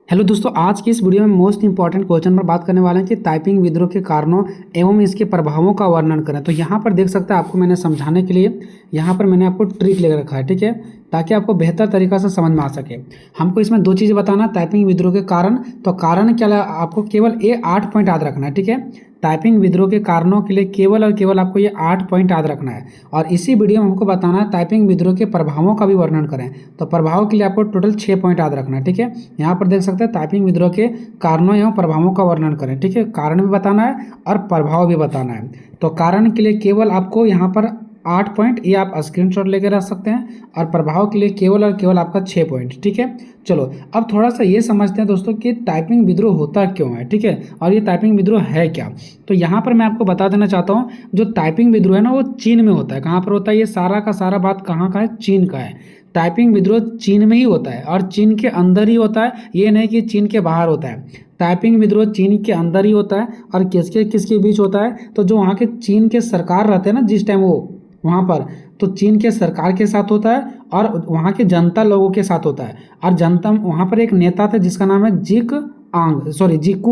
Hello दोस्तों, आज की इस वीडियो में मोस्ट इंपॉर्टेंट क्वेश्चन पर बात करने वाले हैं कि टाइपिंग विद्रोह के कारणों एवं इसके प्रभावों का वर्णन करें। तो यहाँ पर देख सकते हैं, आपको मैंने समझाने के लिए यहाँ पर मैंने आपको ट्रिक लेकर रखा है, ठीक है, ताकि आपको बेहतर तरीक़ा से समझ में आ सके। हमको इसमें दो चीज़ें बताना, टाइपिंग विद्रोह के कारण। तो कारण क्या, आपको केवल ये 8 पॉइंट याद रखना है, ठीक है। टाइपिंग विद्रोह के कारणों के लिए केवल और केवल आपको ये 8 पॉइंट याद रखना है। और इसी वीडियो में हमको बताना है टाइपिंग विद्रोह के प्रभावों का भी वर्णन करें। तो प्रभाव के लिए आपको टोटल 6 पॉइंट याद रखना है, ठीक है। यहाँ पर देख सकते हैं, टाइपिंग विद्रोह के कारणों एवं प्रभावों का वर्णन करें, ठीक है। कारण भी बताना है और प्रभाव भी बताना है। तो कारण के लिए केवल आपको यहाँ पर 8 पॉइंट, ये आप स्क्रीनशॉट लेकर रख सकते हैं। और प्रभाव के लिए केवल और केवल आपका 6 पॉइंट, ठीक है। चलो अब थोड़ा सा ये समझते हैं दोस्तों कि टाइपिंग विद्रोह होता क्यों है, ठीक है, और ये टाइपिंग विद्रोह है क्या। तो यहाँ पर मैं आपको बता देना चाहता हूँ, जो टाइपिंग विद्रोह है ना, वो चीन में होता है। कहाँ पर होता है, ये सारा का सारा बात कहाँ का है, चीन का है। टाइपिंग विद्रोह चीन में ही होता है और चीन के अंदर ही होता है, ये नहीं कि चीन के बाहर होता है। टाइपिंग विद्रोह चीन के अंदर ही होता है। और किसके किसके बीच होता है, तो जो वहाँ के चीन के सरकार रहते हैं ना, जिस टाइम वो वहाँ पर, तो चीन के सरकार के साथ होता है और वहाँ के जनता लोगों के साथ होता है। और जनता, वहाँ पर एक नेता थे जिसका नाम है जिक्कू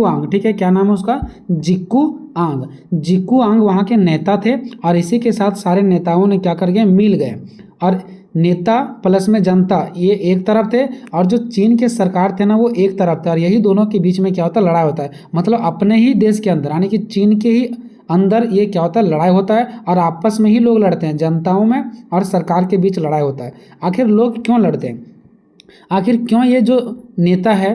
आंग, ठीक है। क्या नाम है उसका, जिक्कू आंग वहाँ के नेता थे। और इसी के साथ सारे नेताओं ने क्या कर गए, मिल गए। और नेता प्लस में जनता, ये एक तरफ थे, और जो चीन के सरकार थे ना, वो एक तरफ थे। और यही दोनों के बीच में क्या होता है, लड़ाई होता है। मतलब अपने ही देश के अंदर, यानी कि चीन के ही अंदर ये क्या होता है, लड़ाई होता है। और आपस में ही लोग लड़ते हैं, जनताओं में और सरकार के बीच लड़ाई होता है। आखिर लोग क्यों लड़ते हैं, आखिर क्यों ये जो नेता है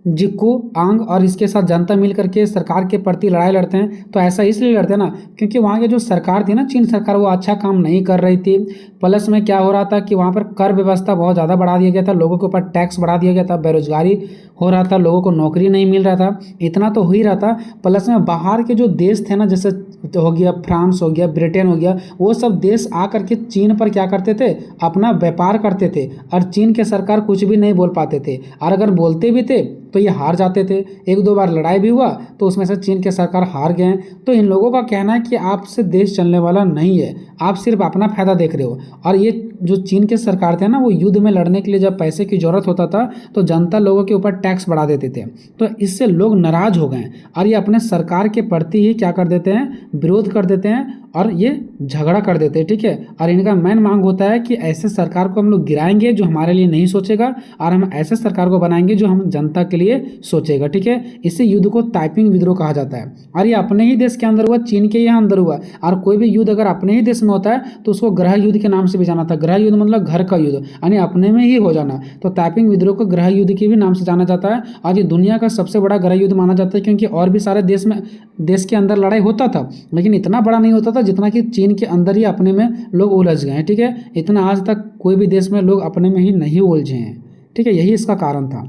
जिक्कू आंग और इसके साथ जनता मिल करके सरकार के प्रति लड़ाई लड़ते हैं। तो ऐसा इसलिए लड़ते हैं ना, क्योंकि वहाँ की जो सरकार थी ना, चीन सरकार, वो अच्छा काम नहीं कर रही थी। प्लस में क्या हो रहा था कि वहाँ पर कर व्यवस्था बहुत ज़्यादा बढ़ा दिया गया था, लोगों के ऊपर टैक्स बढ़ा दिया गया था, बेरोजगारी हो रहा था, लोगों को नौकरी नहीं मिल रहा था। इतना तो हो ही रहा था, प्लस में बाहर के जो देश थे ना, जैसे हो गया फ्रांस, हो गया ब्रिटेन, हो गया, वो सब देश आ करके चीन पर क्या करते थे, अपना व्यापार करते थे। और चीन के सरकार कुछ भी नहीं बोल पाते थे, और अगर बोलते भी थे तो ये हार जाते थे। एक दो बार लड़ाई भी हुआ तो उसमें से चीन के सरकार हार गए। तो इन लोगों का कहना है कि आपसे देश चलने वाला नहीं है, आप सिर्फ अपना फायदा देख रहे हो। और ये जो चीन के सरकार थे ना, वो युद्ध में लड़ने के लिए जब पैसे की जरूरत होता था तो जनता लोगों के ऊपर टैक्स बढ़ा देते थे। तो इससे लोग नाराज हो गए और ये अपने सरकार के प्रति ही क्या कर देते हैं, विरोध कर देते हैं और ये झगड़ा कर देते हैं, ठीक है। और इनका मेन मांग होता है कि ऐसे सरकार को हम लोग गिराएंगे जो हमारे लिए नहीं सोचेगा, और हम ऐसे सरकार को बनाएंगे जो हम जनता के लिए सोचेगा, ठीक है। इसी युद्ध को टाइपिंग विद्रोह कहा जाता है। और ये अपने ही देश के अंदर हुआ, चीन के यहाँ अंदर हुआ। और कोई भी युद्ध अगर अपने ही देश में होता है तो उसको गृह युद्ध के नाम से भी जाना था। गृह युद्ध मतलब घर का युद्ध, यानी अपने में ही हो जाना। तो टाइपिंग विद्रोह को गृह युद्ध के भी नाम से जाना जाता है। आज ये दुनिया का सबसे बड़ा गृह युद्ध माना जाता है, क्योंकि और भी सारे देश के अंदर लड़ाई होता था, लेकिन इतना बड़ा नहीं होता था जितना कि चीन के अंदर ही अपने में लोग उलझ गए, ठीक है। इतना आज तक कोई भी देश में लोग अपने में ही नहीं उलझे हैं, ठीक है। यही इसका कारण था।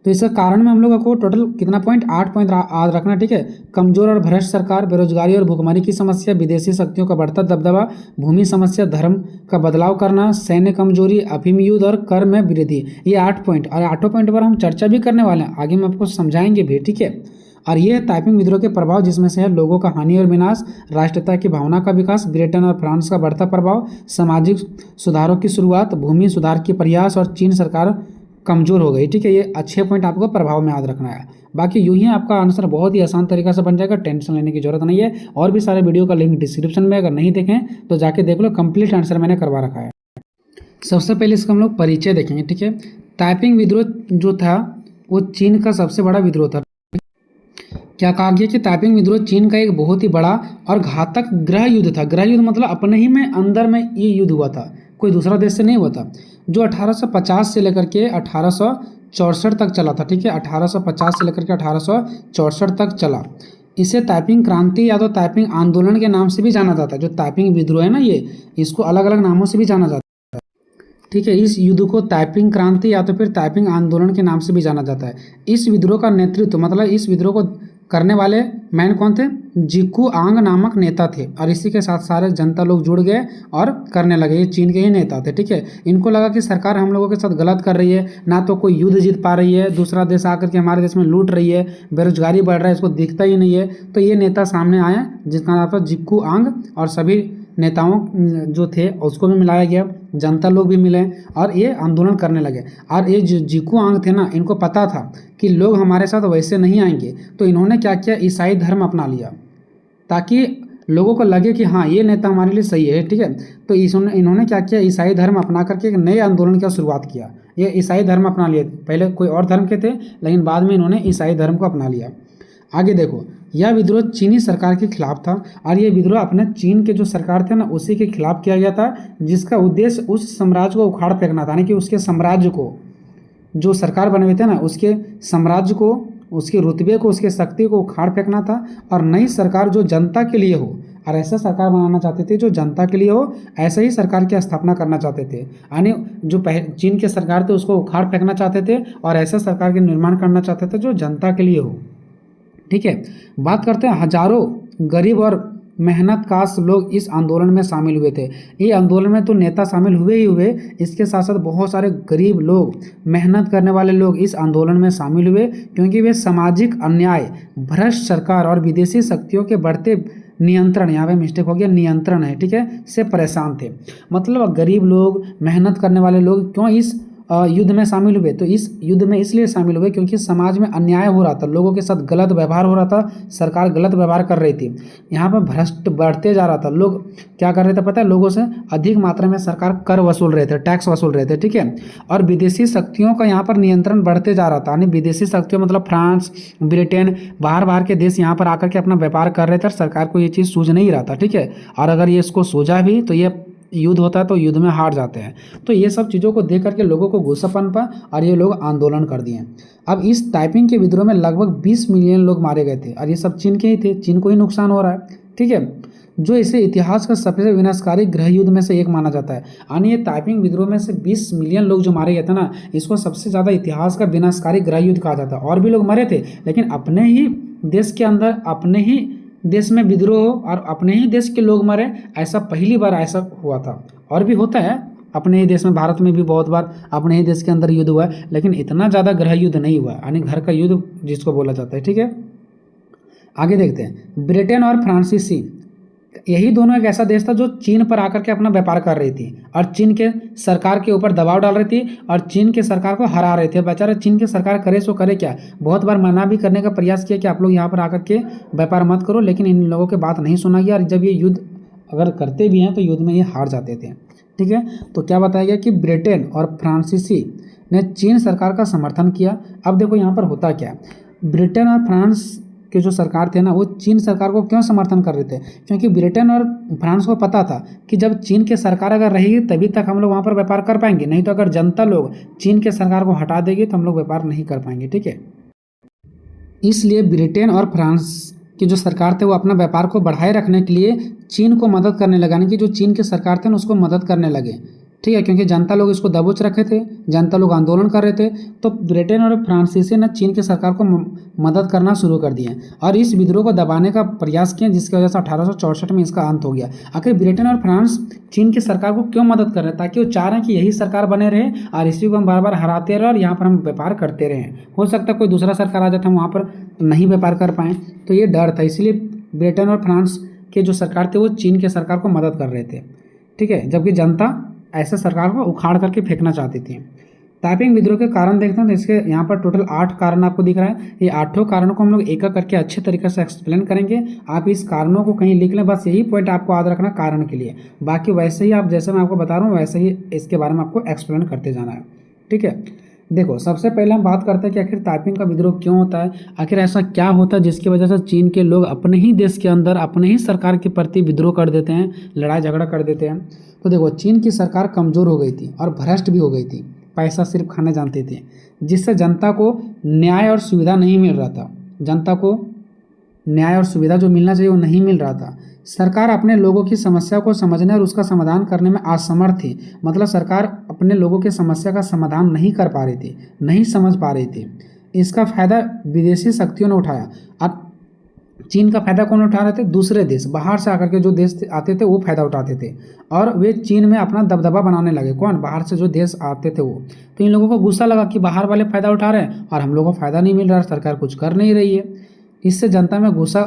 तो इसका कारण में हम लोगों को टोटल कितना पॉइंट, 8 पॉइंट याद रखना, ठीक है। कमजोर और भ्रष्ट सरकार, बेरोजगारी और भुखमरी की समस्या, विदेशी शक्तियों का बढ़ता दबदबा, भूमि समस्या, धर्म का बदलाव करना, सैन्य कमजोरी, अफीम युद्ध और कर में वृद्धि। ये 8 पॉइंट, और 8 पॉइंट पर हम चर्चा भी करने वाले हैं, आगे हम आपको समझाएंगे भी, ठीक है। और ये टाइपिंग विद्रोह के प्रभाव, जिसमें से है लोगों का हानि और विनाश, राष्ट्रीयता की भावना का विकास, ब्रिटेन और फ्रांस का बढ़ता प्रभाव, सामाजिक सुधारों की शुरुआत, भूमि सुधार के प्रयास, और चीन सरकार कमजोर हो गई, ठीक है। ये अच्छे पॉइंट आपको प्रभाव में याद रखना है। बाकी यूं ही आपका आंसर बहुत ही आसान तरीका से बन जाएगा, टेंशन लेने की जरूरत नहीं है। और भी सारे वीडियो का लिंक डिस्क्रिप्शन में, अगर नहीं देखें तो जाके देख लो, कंप्लीट आंसर मैंने करवा रखा है। सबसे पहले इसका हम लोग परिचय देखेंगे, ठीक है। टाइपिंग विद्रोह जो था वो चीन का सबसे बड़ा विद्रोह था। क्या कहा गया कि टाइपिंग विद्रोह चीन का एक बहुत ही बड़ा और घातक गृह युद्ध था। गृह युद्ध मतलब अपने ही में अंदर में ये युद्ध हुआ था, कोई दूसरा देश से नहीं हुआ था, जो 1850 से लेकर के 1864 तक चला था, ठीक है। 1850 से लेकर के 1864 तक चला। इसे टाइपिंग क्रांति या तो टाइपिंग आंदोलन के नाम से भी जाना जाता है। जो टाइपिंग विद्रोह है ना, ये इसको अलग अलग नामों से भी जाना जाता है, ठीक है। इस युद्ध को टाइपिंग क्रांति या तो फिर टाइपिंग आंदोलन के नाम से भी जाना जाता है। इस विद्रोह का नेतृत्व, मतलब इस विद्रोह को करने वाले मैन कौन थे, जिक्कू आंग नामक नेता थे। और इसी के साथ सारे जनता लोग जुड़ गए और करने लगे। ये चीन के ही नेता थे, ठीक है। इनको लगा कि सरकार हम लोगों के साथ गलत कर रही है, ना तो कोई युद्ध जीत पा रही है, दूसरा देश आकर के हमारे देश में लूट रही है, बेरोजगारी बढ़ रहा है, इसको दिखता ही नहीं है। तो ये नेता सामने आए जिसका नाम था जिक्कू आंग, और सभी नेताओं जो थे उसको भी मिलाया गया, जनता लोग भी मिले और ये आंदोलन करने लगे। और ये जो जिकुआंग थे ना, इनको पता था कि लोग हमारे साथ वैसे नहीं आएंगे, तो इन्होंने क्या किया, ईसाई धर्म अपना लिया ताकि लोगों को लगे कि हाँ ये नेता हमारे लिए सही है, ठीक है। तो इन्होंने क्या किया, ईसाई धर्म अपना करके एक नए आंदोलन की शुरुआत किया। ये ईसाई धर्म अपना लिए, पहले कोई और धर्म के थे लेकिन बाद में इन्होंने ईसाई धर्म को अपना लिया। आगे देखो, यह विद्रोह चीनी सरकार के खिलाफ था और ये विद्रोह अपने चीन के जो सरकार थे ना उसी के खिलाफ किया गया था, जिसका उद्देश्य उस साम्राज्य को उखाड़ फेंकना था, यानी कि उसके साम्राज्य को, जो सरकार बने हुए थे ना उसके साम्राज्य को, उसके रुतबे को, उसके शक्ति को उखाड़ फेंकना था। और नई सरकार जो जनता के लिए हो, और ऐसा सरकार बनाना चाहते थे जो जनता के लिए हो, ऐसे ही सरकार की स्थापना करना चाहते थे। यानी जो चीन के सरकार थे उसको उखाड़ फेंकना चाहते थे और ऐसा सरकार के निर्माण करना चाहते थे जो जनता के लिए हो, ठीक है। बात करते हैं, हजारों गरीब और मेहनत काश लोग इस आंदोलन में शामिल हुए थे। ये आंदोलन में तो नेता शामिल हुए ही हुए, इसके साथ साथ बहुत सारे गरीब लोग, मेहनत करने वाले लोग इस आंदोलन में शामिल हुए, क्योंकि वे सामाजिक अन्याय, भ्रष्ट सरकार और विदेशी शक्तियों के बढ़ते नियंत्रण, यहाँ पे मिस्टेक हो गया, नियंत्रण है, ठीक है, से परेशान थे। मतलब गरीब लोग, मेहनत करने वाले लोग क्यों इस युद्ध में शामिल हुए, तो इस युद्ध में इसलिए शामिल हुए क्योंकि समाज में अन्याय हो रहा था, लोगों के साथ गलत व्यवहार हो रहा था, सरकार गलत व्यवहार कर रही थी, यहाँ पर भ्रष्ट बढ़ते जा रहा था। लोग क्या कर रहे थे पता है, लोगों से अधिक मात्रा में सरकार कर वसूल रहे थे, टैक्स वसूल रहे थे, ठीक है। और विदेशी शक्तियों का यहाँ पर नियंत्रण बढ़ते जा रहा था, यानी विदेशी शक्तियों मतलब फ्रांस, ब्रिटेन, बाहर के देश यहाँ पर आकर के अपना व्यापार कर रहे थे और सरकार को ये चीज़ सूझ नहीं रहा था, ठीक है। और अगर ये इसको सूझा भी तो ये युद्ध होता है तो युद्ध में हार जाते हैं। तो ये सब चीज़ों को देख करके लोगों को गुस्सा पनपा और ये लोग आंदोलन कर दिए। अब इस टाइपिंग के विद्रोह में लगभग 20 मिलियन लोग मारे गए थे और ये सब चीन के ही थे, चीन को ही नुकसान हो रहा है, ठीक है, जो इसे इतिहास का सबसे विनाशकारी गृह युद्ध में से एक माना जाता है। यानी ये टाइपिंग विद्रोह में से 20 मिलियन लोग जो मारे गए थे ना, इसको सबसे ज़्यादा इतिहास का विनाशकारी गृह युद्ध कहा जाता है। और भी लोग मरे थे लेकिन अपने ही देश के अंदर, अपने ही देश में विद्रोह हो और अपने ही देश के लोग मरे, ऐसा पहली बार ऐसा हुआ था। और भी होता है अपने ही देश में, भारत में भी बहुत बार अपने ही देश के अंदर युद्ध हुआ है, लेकिन इतना ज़्यादा गृह युद्ध नहीं हुआ, यानी घर का युद्ध जिसको बोला जाता है, ठीक है। आगे देखते हैं, ब्रिटेन और फ्रांसीसी, यही दोनों एक ऐसा देश था जो चीन पर आकर के अपना व्यापार कर रही थी और चीन के सरकार के ऊपर दबाव डाल रही थी और चीन के सरकार को हरा रहे थे। बेचारे चीन की सरकार करे सो करे क्या, बहुत बार मना भी करने का प्रयास किया कि आप लोग यहाँ पर आकर के व्यापार मत करो, लेकिन इन लोगों की बात नहीं सुना गया और जब ये युद्ध अगर करते भी हैं तो युद्ध में ये हार जाते थे, ठीक है। तो क्या बताया गया कि ब्रिटेन और फ्रांसीसी ने चीन सरकार का समर्थन किया। अब देखो यहाँ पर होता क्या है, ब्रिटेन और फ्रांस के जो सरकार थे ना वो चीन सरकार को क्यों समर्थन कर रहे थे, क्योंकि ब्रिटेन और फ्रांस को पता था कि जब चीन की सरकार अगर रहेगी तभी तक हम लोग वहाँ पर व्यापार कर पाएंगे, नहीं तो अगर जनता लोग चीन के सरकार को हटा देगी तो हम लोग व्यापार नहीं कर पाएंगे, ठीक है। इसलिए ब्रिटेन और फ्रांस की जो सरकार थे वो अपना व्यापार को बढ़ाए रखने के लिए चीन को मदद करने लगा, यानी कि जो चीन की सरकार थे ना उसको मदद करने लगे, ठीक है, क्योंकि जनता लोग इसको दबोच रखे थे, जनता लोग आंदोलन कर रहे थे। तो ब्रिटेन और फ्रांसीसी ने चीन की सरकार को मदद करना शुरू कर दिए और इस विद्रोह को दबाने का प्रयास किया, जिसकी वजह से 1864 में इसका अंत हो गया। आखिर ब्रिटेन और फ्रांस चीन की सरकार को क्यों मदद कर रहे हैं, ताकि वो चाह रहे हैं कि यही सरकार बने रहे और इसी को हम बार बार हराते रहे और यहाँ पर हम व्यापार करते रहे। हो सकता है कोई दूसरा सरकार आ जाता, हम वहाँ पर नहीं व्यापार कर पाएँ, तो ये डर था, इसलिए ब्रिटेन और फ्रांस के जो सरकार थे वो चीन के सरकार को मदद कर रहे थे, ठीक है, जबकि जनता ऐसे सरकार को उखाड़ करके फेंकना चाहती थी। टाइपिंग विद्रोह के कारण देखते हैं तो इसके यहाँ पर टोटल 8 कारण आपको दिख रहा है। ये 8 कारणों को हम लोग एक एक करके अच्छे तरीके से एक्सप्लेन करेंगे। आप इस कारणों को कहीं लिख लें, बस यही पॉइंट आपको याद रखना कारण के लिए, बाकी वैसे ही आप जैसे मैं आपको बता रहा हूँ वैसे ही इसके बारे में आपको एक्सप्लेन करते जाना है, ठीक है। देखो, सबसे पहले हम बात करते हैं कि आखिर टाइपिंग का विद्रोह क्यों होता है, आखिर ऐसा क्या होता है जिसकी वजह से चीन के लोग अपने ही देश के अंदर अपने ही सरकार के प्रति विद्रोह कर देते हैं, लड़ाई झगड़ा कर देते हैं। तो देखो, चीन की सरकार कमज़ोर हो गई थी और भ्रष्ट भी हो गई थी, पैसा सिर्फ खाने जानते थे, जिससे जनता को न्याय और सुविधा नहीं मिल रहा था। जनता को न्याय और सुविधा जो मिलना चाहिए वो नहीं मिल रहा था। सरकार अपने लोगों की समस्या को समझने और उसका समाधान करने में असमर्थ थी। मतलब सरकार अपने लोगों की समस्या का समाधान नहीं कर पा रही थी, नहीं समझ पा रही थी। इसका फायदा विदेशी शक्तियों ने उठाया। अब चीन का फायदा कौन उठा रहे थे? दूसरे देश, बाहर से आकर के जो देश आते थे वो फायदा उठाते थे और वे चीन में अपना दबदबा बनाने लगे। कौन? बाहर से जो देश आते थे वो। तो इन लोगों को गुस्सा लगा कि बाहर वाले फ़ायदा उठा रहे हैं और हम लोगों को फ़ायदा नहीं मिल रहा, सरकार कुछ कर नहीं रही है। इससे जनता में गुस्सा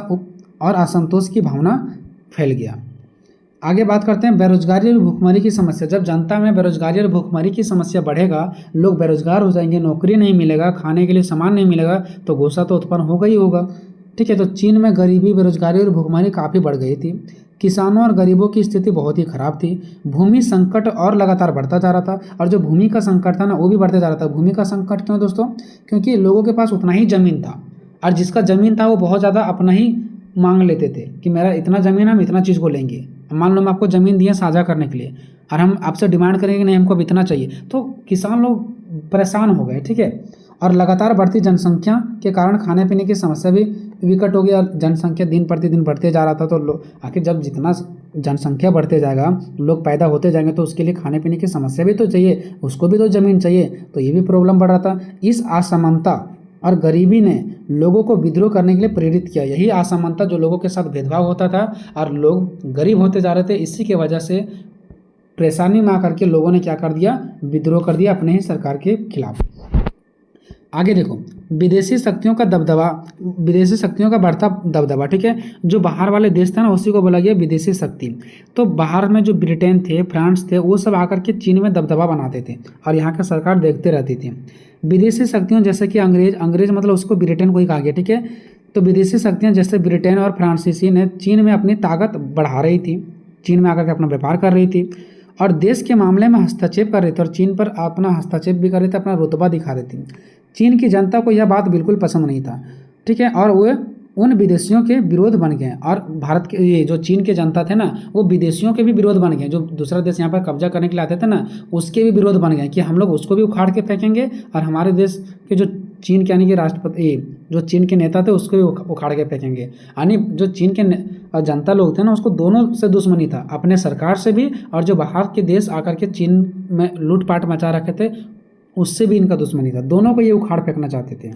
और असंतोष की भावना फैल गया। आगे बात करते हैं बेरोजगारी और भूखमरी की समस्या। जब जनता में बेरोजगारी और भूखमरी की समस्या बढ़ेगा, लोग बेरोजगार हो जाएंगे, नौकरी नहीं मिलेगा, खाने के लिए सामान नहीं मिलेगा, तो गुस्सा तो उत्पन्न होगा ही होगा। ठीक है, तो चीन में गरीबी, बेरोजगारी और भूखमरी काफ़ी बढ़ गई थी। किसानों और गरीबों की स्थिति बहुत ही खराब थी। भूमि संकट और लगातार बढ़ता जा रहा था, और जो भूमि का संकट था ना, वो भी बढ़ते जा रहा था। भूमि का संकट क्यों दोस्तों? क्योंकि लोगों के पास उतना ही ज़मीन था, और जिसका ज़मीन था वो बहुत ज़्यादा अपना ही मांग लेते थे कि मेरा इतना ज़मीन है, हम इतना चीज़ को लेंगे। मान लो हम आपको ज़मीन दिए साझा करने के लिए, और हम आपसे डिमांड करेंगे नहीं हमको अब इतना चाहिए, तो किसान लोग परेशान हो गए। ठीक है, और लगातार बढ़ती जनसंख्या के कारण खाने पीने की समस्या भी विकट हो गई, और जनसंख्या दिन प्रतिदिन बढ़ते जा रहा था। तो लोग आखिर जब जितना जनसंख्या बढ़ते जाएगा, लोग पैदा होते जाएंगे, तो उसके लिए खाने पीने की समस्या भी तो चाहिए, उसको भी तो ज़मीन चाहिए, तो ये भी प्रॉब्लम बढ़ रहा था। इस असमानता और गरीबी ने लोगों को विद्रोह करने के लिए प्रेरित किया। यही असमानता जो लोगों के साथ भेदभाव होता था और लोग गरीब होते जा रहे थे, इसी के वजह से परेशानी में आकर के लोगों ने क्या कर दिया, विद्रोह कर दिया अपने ही सरकार के खिलाफ। आगे देखो, विदेशी शक्तियों का दबदबा, विदेशी शक्तियों का बढ़ता दबदबा। ठीक है, जो बाहर वाले देश थे ना, उसी को बोला गया विदेशी शक्ति। तो बाहर में जो ब्रिटेन थे, फ्रांस थे, वो सब आकर के चीन में दबदबा बनाते थे, और यहाँ की सरकार देखते रहती थी। विदेशी शक्तियों जैसे कि अंग्रेज मतलब उसको ब्रिटेन को ही कहा गया। ठीक है, तो विदेशी शक्तियाँ जैसे ब्रिटेन और फ्रांसीसी ने चीन में अपनी ताकत बढ़ा रही थी, चीन में आकर के अपना व्यापार कर रही थी, और देश के मामले में हस्तक्षेप कर रही थी, और चीन पर अपना हस्तक्षेप भी कर रही थी, अपना रुतबा दिखा रही थी। चीन की जनता को यह बात बिल्कुल पसंद नहीं था। ठीक है, और वो उन विदेशियों के विरोध बन गए, और भारत के ये जो चीन के जनता थे ना, वो विदेशियों के भी विरोध बन गए। जो दूसरा देश यहाँ पर कब्जा करने के लिए आते थे ना, उसके भी विरोध बन गए कि हम लोग उसको भी उखाड़ के फेंकेंगे, और हमारे देश के जो चीन के यानी कि राष्ट्रपति, जो चीन के नेता थे, उसको भी उखाड़ के फेंकेंगे। यानी जो चीन के जनता लोग थे ना, उसको दोनों से दुश्मनी था, अपने सरकार से भी, और जो बाहर के देश आकर के चीन में लूटपाट मचा रखे थे, उससे भी इनका दुश्मनी था। दोनों को ये उखाड़ फेंकना चाहते थे।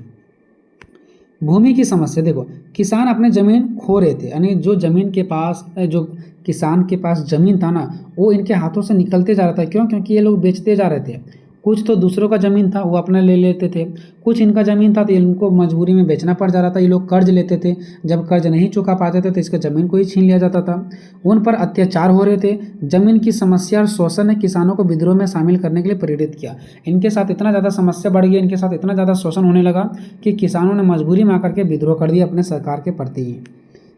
भूमि की समस्या देखो, किसान अपने ज़मीन खो रहे थे, यानी जो ज़मीन के पास, जो किसान के पास ज़मीन था ना, वो इनके हाथों से निकलते जा रहा था। क्यों? क्योंकि ये लोग बेचते जा रहे थे। कुछ तो दूसरों का ज़मीन था, वो अपना ले लेते थे, कुछ इनका ज़मीन था तो इनको मजबूरी में बेचना पड़ जा रहा था। ये लोग कर्ज लेते थे, जब कर्ज नहीं चुका पाते थे तो इसका ज़मीन को ही छीन लिया जाता था। उन पर अत्याचार हो रहे थे। ज़मीन की समस्या और शोषण ने किसानों को विद्रोह में शामिल करने के लिए प्रेरित किया। इनके साथ इतना ज़्यादा समस्या बढ़ गई, इनके साथ इतना ज़्यादा शोषण होने लगा कि किसानों ने मजबूरी में आकर के विद्रोह कर दिया अपने सरकार के प्रति ही।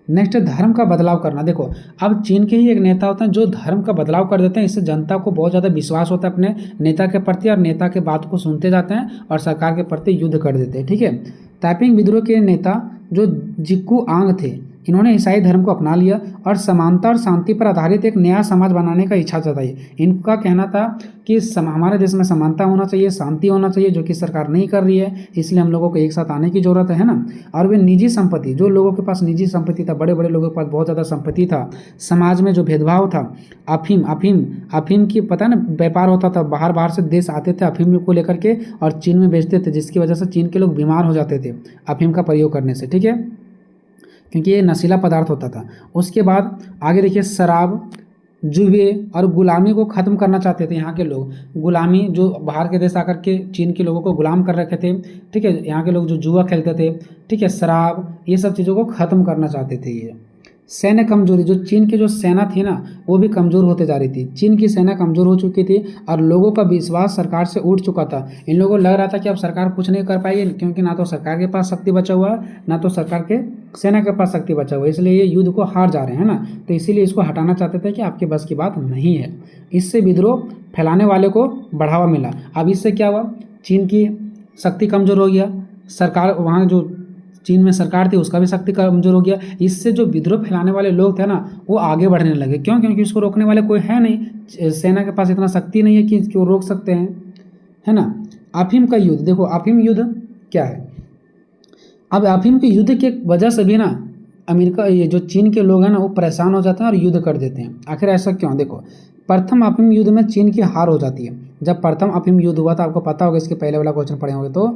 नेक्स्ट, धर्म का बदलाव करना। देखो, अब चीन के ही एक नेता होते हैं जो धर्म का बदलाव कर देते हैं। इससे जनता को बहुत ज़्यादा विश्वास होता है अपने नेता के प्रति, और नेता के बात को सुनते जाते हैं और सरकार के प्रति युद्ध कर देते हैं। ठीक है, ताइपिंग विद्रोह के नेता जो जिक्कू आंग थे, इन्होंने ईसाई धर्म को अपना लिया और समानता और शांति पर आधारित एक नया समाज बनाने का इच्छा जताई। इनका कहना था कि हमारे देश में समानता होना चाहिए, शांति होना चाहिए, जो कि सरकार नहीं कर रही है, इसलिए हम लोगों को एक साथ आने की ज़रूरत है ना। और वे निजी संपत्ति, जो लोगों के पास निजी संपत्ति था, बड़े बड़े लोगों के पास बहुत ज़्यादा संपत्ति था, समाज में जो भेदभाव था, अफीम की पता है ना, व्यापार होता था, बाहर से देश आते थे अफीम को लेकर के और चीन में बेचते थे, जिसकी वजह से चीन के लोग बीमार हो जाते थे अफीम का प्रयोग करने से। ठीक है, क्योंकि ये नशीला पदार्थ होता था। उसके बाद आगे देखिए, शराब, जुए और गुलामी को ख़त्म करना चाहते थे यहाँ के लोग। गुलामी, जो बाहर के देश आकर के चीन के लोगों को गुलाम कर रखे थे। ठीक है, यहाँ के लोग जो जुआ खेलते थे, ठीक है, शराब, ये सब चीज़ों को ख़त्म करना चाहते थे ये। सैन्य कमजोरी, जो चीन की जो सेना थी ना, वो भी कमज़ोर होते जा रही थी। चीन की सेना कमज़ोर हो चुकी थी और लोगों का विश्वास सरकार से उठ चुका था। इन लोगों को लग रहा था कि अब सरकार कुछ नहीं कर पाएगी, क्योंकि ना तो सरकार के पास शक्ति बचा हुआ है, ना तो सरकार के सेना के पास शक्ति बचा हुआ है, इसलिए ये युद्ध को हार जा रहे हैं ना। तो इसीलिए इसको हटाना चाहते थे कि आपके बस की बात नहीं है। इससे विद्रोह फैलाने वाले को बढ़ावा मिला। अब इससे क्या हुआ, चीन की शक्ति कमज़ोर हो गया, सरकार, वहाँ जो चीन में सरकार थी उसका भी शक्ति कमजोर हो गया। इससे जो विद्रोह फैलाने वाले लोग थे ना, वो आगे बढ़ने लगे। क्यों? क्योंकि उसको रोकने वाले कोई है नहीं, सेना के पास इतना शक्ति नहीं है कि वो रोक सकते हैं, है ना। अफीम का युद्ध, देखो अफीम युद्ध क्या है। अब अफीम के युद्ध के वजह से भी ना अमेरिका, ये जो चीन के लोग हैं ना, वो परेशान हो जाते हैं और युद्ध कर देते हैं। आखिर ऐसा क्यों? देखो, प्रथम अफीम युद्ध में चीन की हार हो जाती है। जब प्रथम अफीम युद्ध हुआ था, आपको पता होगा, इसके पहले वाला क्वेश्चन पढ़े होंगे, तो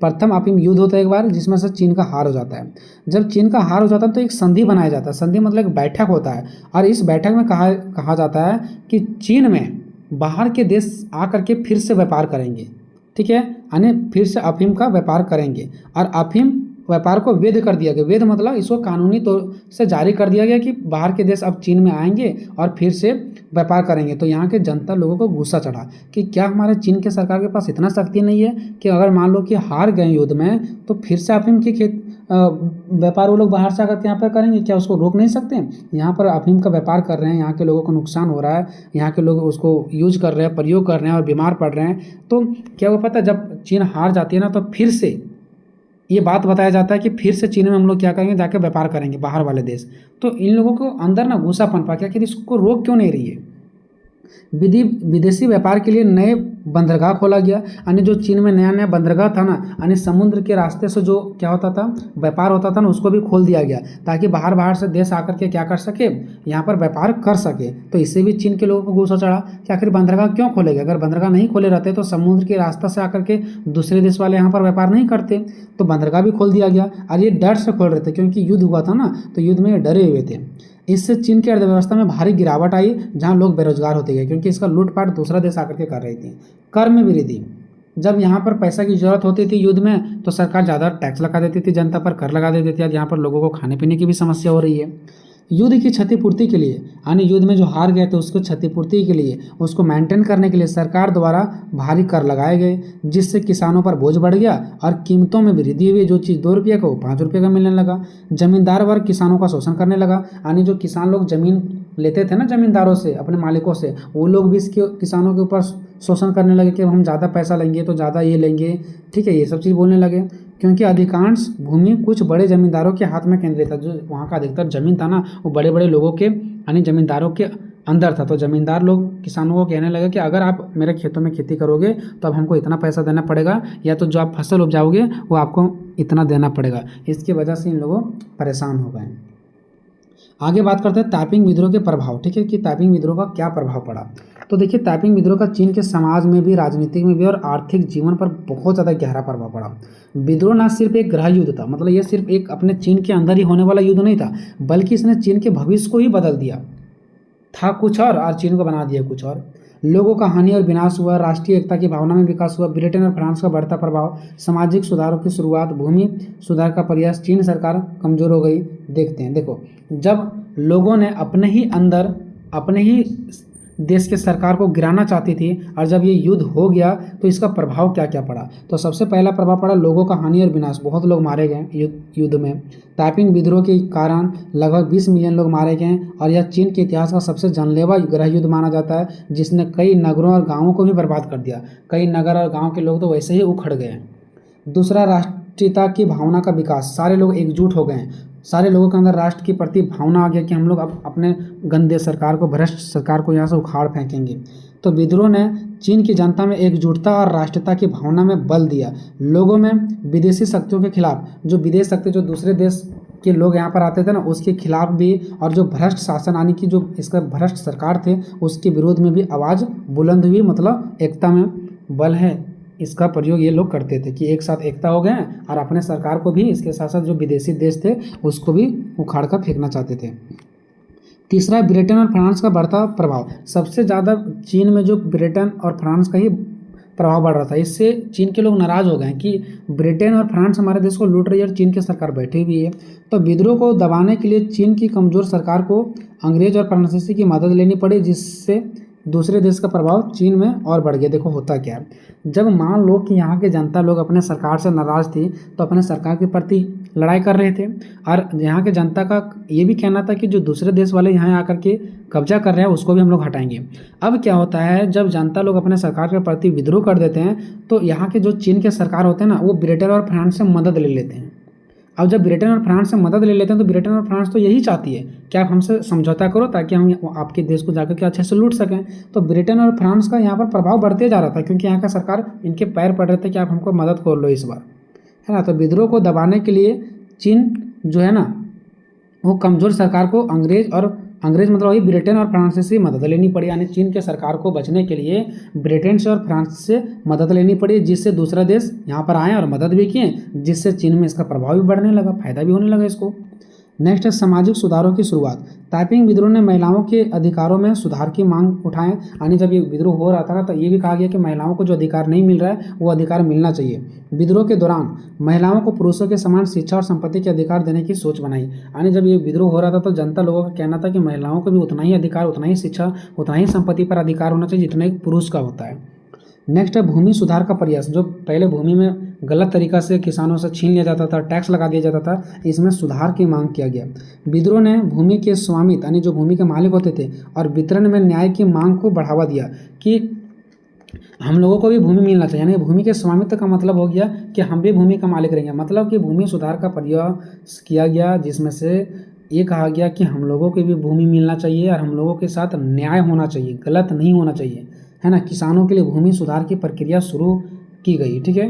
प्रथम अफीम युद्ध होता है एक बार, जिसमें से चीन का हार हो जाता है। जब चीन का हार हो जाता है तो एक संधि बनाया जाता है। संधि मतलब एक बैठक होता है, और इस बैठक में कहा जाता है कि चीन में बाहर के देश आकर के फिर से व्यापार करेंगे। ठीक है, यानी फिर से अफीम का व्यापार करेंगे, और अफीम व्यापार को वैध कर दिया गया। वैध मतलब इसको कानूनी तौर से जारी कर दिया गया कि बाहर के देश अब चीन में आएंगे और फिर से व्यापार करेंगे। तो यहाँ के जनता लोगों को गुस्सा चढ़ा कि क्या हमारे चीन के सरकार के पास इतना शक्ति नहीं है कि अगर मान लो कि हार गए युद्ध में तो फिर से अफीम की व्यापार वो लोग बाहर से आकर के यहाँ पर करेंगे, क्या उसको रोक नहीं सकते? यहाँ पर अफीम का व्यापार कर रहे हैं, यहाँ के लोगों को नुकसान हो रहा है, यहाँ के लोग उसको यूज कर रहे हैं, प्रयोग कर रहे हैं और बीमार पड़ रहे हैं। तो क्या वो पता है जब चीन हार जाती है ना तो फिर से ये बात बताया जाता है कि फिर से चीन में हम लोग क्या करेंगे, जाकर व्यापार करेंगे बाहर वाले देश। तो इन लोगों को अंदर ना गुस्सा पनपा कि आखिर इसको रोक क्यों नहीं रही है। विदेशी व्यापार के लिए नए बंदरगाह खोला गया, यानी जो चीन में नया नया बंदरगाह था ना, यानी समुद्र के रास्ते से जो क्या होता था व्यापार होता था ना, उसको भी खोल दिया गया ताकि बाहर से देश आकर के क्या कर सके, यहाँ पर व्यापार कर सके। तो इससे भी चीन के लोगों को गुस्सा चढ़ा कि आखिर बंदरगाह क्यों खोलेगा, अगर बंदरगाह नहीं खोले रहते तो समुद्र के रास्ता से आकर के दूसरे देश वाले यहाँ पर व्यापार नहीं करते। तो बंदरगाह भी खोल दिया गया और ये डर से खोल रहे थे क्योंकि युद्ध हुआ था ना, तो युद्ध में ये डरे हुए थे। इससे चीन की अर्थव्यवस्था में भारी गिरावट आई, जहां लोग बेरोजगार होते गए क्योंकि इसका लूटपाट दूसरा देश आकर के कर रही थी। कर में वृद्धि, जब यहाँ पर पैसा की जरूरत होती थी युद्ध में तो सरकार ज़्यादा टैक्स लगा देती थी, जनता पर कर लगा देती थी। अब यहाँ पर लोगों को खाने पीने की भी समस्या हो रही है। युद्ध की क्षतिपूर्ति के लिए, यानी युद्ध में जो हार गए थे उसको क्षतिपूर्ति के लिए, उसको मेंटेन करने के लिए सरकार द्वारा भारी कर लगाए गए, जिससे किसानों पर बोझ बढ़ गया और कीमतों में वृद्धि हुई। जो चीज़ 2 रुपये का वो 5 रुपये का मिलने लगा। जमींदार वर्ग किसानों का शोषण करने लगा, यानी जो किसान लोग जमीन लेते थे ना जमींदारों से, अपने मालिकों से, वो लोग भी इसके किसानों के ऊपर शोषण करने लगे कि हम ज़्यादा पैसा लेंगे तो ज़्यादा ये लेंगे, ठीक है, ये सब चीज़ बोलने लगे। क्योंकि अधिकांश भूमि कुछ बड़े जमींदारों के हाथ में केंद्रित था। जो वहाँ का अधिकतर जमीन था ना वो बड़े बड़े लोगों के, यानी जमींदारों के अंदर था। तो जमींदार लोग किसानों को कहने लगे कि अगर आप मेरे खेतों में खेती करोगे तो अब हमको इतना पैसा देना पड़ेगा, या तो जो आप फसल उपजाओगे वो आपको इतना देना पड़ेगा। इसकी वजह से इन लोगों परेशान हो गए। आगे बात करते हैं ताइपिंग विद्रोह के प्रभाव, ठीक है, कि ताइपिंग विद्रोह का क्या प्रभाव पड़ा। तो देखिए ताइपिंग विद्रोह का चीन के समाज में भी, राजनीतिक में भी और आर्थिक जीवन पर बहुत ज़्यादा गहरा प्रभाव पड़ा। विद्रोह ना सिर्फ एक गृह युद्ध था, मतलब ये सिर्फ एक अपने चीन के अंदर ही होने वाला युद्ध नहीं था, बल्कि इसने चीन के भविष्य को ही बदल दिया। था कुछ और चीन को बना दिया कुछ और। लोगों का हानि और विनाश हुआ, राष्ट्रीय एकता की भावना में विकास हुआ, ब्रिटेन और फ्रांस का बढ़ता प्रभाव, सामाजिक सुधारों की शुरुआत, भूमि सुधार का प्रयास, चीन सरकार कमजोर हो गई। देखते हैं, देखो जब लोगों ने अपने ही अंदर अपने ही देश के सरकार को गिराना चाहती थी और जब ये युद्ध हो गया तो इसका प्रभाव क्या क्या पड़ा। तो सबसे पहला प्रभाव पड़ा लोगों का हानि और विनाश, बहुत लोग मारे गए युद्ध में। ताइपिंग विद्रोह के कारण लगभग 20 मिलियन लोग मारे गए और यह चीन के इतिहास का सबसे जानलेवा गृह युद्ध माना जाता है, जिसने कई नगरों और गाँवों को भी बर्बाद कर दिया। कई नगर और गाँव के लोग तो वैसे ही उखड़ गए। दूसरा, राष्ट्रीयता की भावना का विकास, सारे लोग एकजुट हो गए, सारे लोगों के अंदर राष्ट्र के प्रति भावना आ गया कि हम लोग अब अपने गंदे सरकार को, भ्रष्ट सरकार को यहाँ से उखाड़ फेंकेंगे। तो विद्रोह ने चीन की जनता में एकजुटता और राष्ट्रीयता की भावना में बल दिया। लोगों में विदेशी शक्तियों के खिलाफ, जो विदेश शक्ति, जो दूसरे देश के लोग यहाँ पर आते थे ना, उसके खिलाफ भी, और जो भ्रष्ट शासन, यानी कि जो इसका भ्रष्ट सरकार थे उसके विरोध में भी आवाज़ बुलंद हुई। मतलब एकता में बल है, इसका प्रयोग ये लोग करते थे कि एक साथ एकता हो गए और अपने सरकार को भी, इसके साथ साथ जो विदेशी देश थे उसको भी उखाड़ कर फेंकना चाहते थे। तीसरा, ब्रिटेन और फ्रांस का बढ़ता प्रभाव। सबसे ज़्यादा चीन में जो ब्रिटेन और फ्रांस का ही प्रभाव बढ़ रहा था। इससे चीन के लोग नाराज़ हो गए कि ब्रिटेन और फ्रांस हमारे देश को लूट रही है और चीन की सरकार बैठी हुई है। तो विद्रोह को दबाने के लिए चीन की कमज़ोर सरकार को अंग्रेज और फ्रांसीसी की मदद लेनी पड़ी, जिससे दूसरे देश का प्रभाव चीन में और बढ़ गया। देखो होता क्या है, जब मान लो कि यहाँ के जनता लोग अपने सरकार से नाराज़ थी तो अपने सरकार के प्रति लड़ाई कर रहे थे, और यहाँ के जनता का ये भी कहना था कि जो दूसरे देश वाले यहाँ आकर के कब्जा कर रहे हैं उसको भी हम लोग हटाएंगे। अब क्या होता है, जब जनता लोग अपने सरकार के प्रति विद्रोह कर देते हैं तो यहाँ के जो चीन के सरकार होते हैं ना, वो ब्रिटेन और फ्रांस से मदद ले लेते हैं। अब जब ब्रिटेन और फ्रांस से मदद ले लेते हैं तो ब्रिटेन और फ्रांस तो यही चाहती है कि आप हमसे समझौता करो ताकि हम आपके देश को जाकर के अच्छे से लूट सकें। तो ब्रिटेन और फ्रांस का यहाँ पर प्रभाव बढ़ते जा रहा था, क्योंकि यहाँ का सरकार इनके पैर पड़ रहे थे कि आप हमको मदद कर लो इस बार, है ना। तो विद्रोह को दबाने के लिए चीन जो है ना, वो कमज़ोर सरकार को अंग्रेज मतलब वही ब्रिटेन और फ्रांस से मदद लेनी पड़ी। यानी चीन के सरकार को बचने के लिए ब्रिटेन से और फ्रांस से मदद लेनी पड़ी, जिससे दूसरा देश यहाँ पर आए और मदद भी किए, जिससे चीन में इसका प्रभाव भी बढ़ने लगा, फायदा भी होने लगा इसको। नेक्स्ट है सामाजिक सुधारों की शुरुआत। ताइपिंग विद्रोह ने महिलाओं के अधिकारों में सुधार की मांग उठाए, यानी जब ये विद्रोह हो रहा था ना तो ये भी कहा गया कि महिलाओं को जो अधिकार नहीं मिल रहा है वो अधिकार मिलना चाहिए। विद्रोह के दौरान महिलाओं को पुरुषों के समान शिक्षा और संपत्ति के अधिकार देने की सोच बनाई, यानी जब ये विद्रोह हो रहा था तो जनता लोगों का कहना था कि महिलाओं को भी उतना ही अधिकार, उतना ही शिक्षा, उतना ही संपत्ति पर अधिकार होना चाहिए जितना एक पुरुष का होता है। नेक्स्ट है भूमि सुधार का प्रयास। जो पहले भूमि में गलत तरीका से किसानों से छीन लिया जाता था, टैक्स लगा दिया जाता था, इसमें सुधार की मांग किया गया। विद्रोह ने भूमि के स्वामित्व यानी जो भूमि के मालिक होते थे और वितरण में न्याय की मांग को बढ़ावा दिया कि हम लोगों को भी भूमि मिलना चाहिए, यानी भूमि के स्वामित्व का मतलब हो गया कि हम भी भूमि का मालिक रहेंगे। मतलब कि भूमि सुधार का प्रयास किया गया जिसमें से ये कहा गया कि हम लोगों को भी भूमि मिलना चाहिए और हम लोगों के साथ न्याय होना चाहिए, गलत नहीं होना चाहिए, है ना। किसानों के लिए भूमि सुधार की प्रक्रिया शुरू की गई, ठीक है।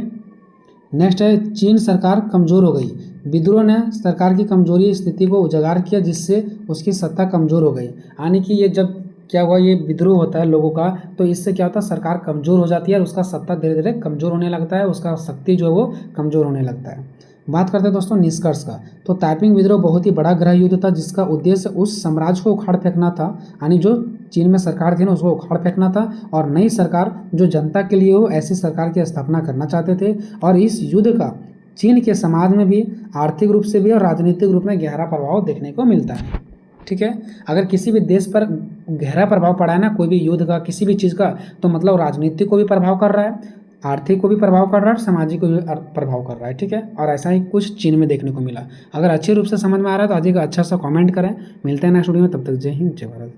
नेक्स्ट है चीन सरकार कमज़ोर हो गई। विद्रोह ने सरकार की कमजोरी स्थिति को उजागर किया जिससे उसकी सत्ता कमज़ोर हो गई, यानी कि ये जब क्या हुआ, ये विद्रोह होता है लोगों का तो इससे क्या होता है, सरकार कमज़ोर हो जाती है और उसका सत्ता धीरे धीरे कमज़ोर होने लगता है, उसका शक्ति जो है वो कमज़ोर होने लगता है। बात करते हैं दोस्तों निष्कर्ष का। तो ताइपिंग विद्रोह बहुत ही बड़ा गृह युद्ध था जिसका उद्देश्य उस साम्राज्य को उखाड़ फेंकना था, यानी जो चीन में सरकार थी ना उसको उखाड़ फेंकना था और नई सरकार जो जनता के लिए हो ऐसी सरकार की स्थापना करना चाहते थे। और इस युद्ध का चीन के समाज में भी आर्थिक रूप से भी और राजनीतिक रूप में गहरा प्रभाव देखने को मिलता है, ठीक है। अगर किसी भी देश पर गहरा प्रभाव पड़ा है ना कोई भी युद्ध का, किसी भी चीज़ का, तो मतलब राजनीतिक को भी प्रभाव कर रहा है, आर्थिक को भी प्रभाव कर रहा है और सामाजिक को भी प्रभाव कर रहा है, ठीक है। और ऐसा ही कुछ चीन में देखने को मिला। अगर अच्छे रूप से समझ में आ रहा है तो आज का अच्छा सा कमेंट करें। मिलते हैं नेक्स्ट वीडियो में, तब तक जय हिंद जय भारत।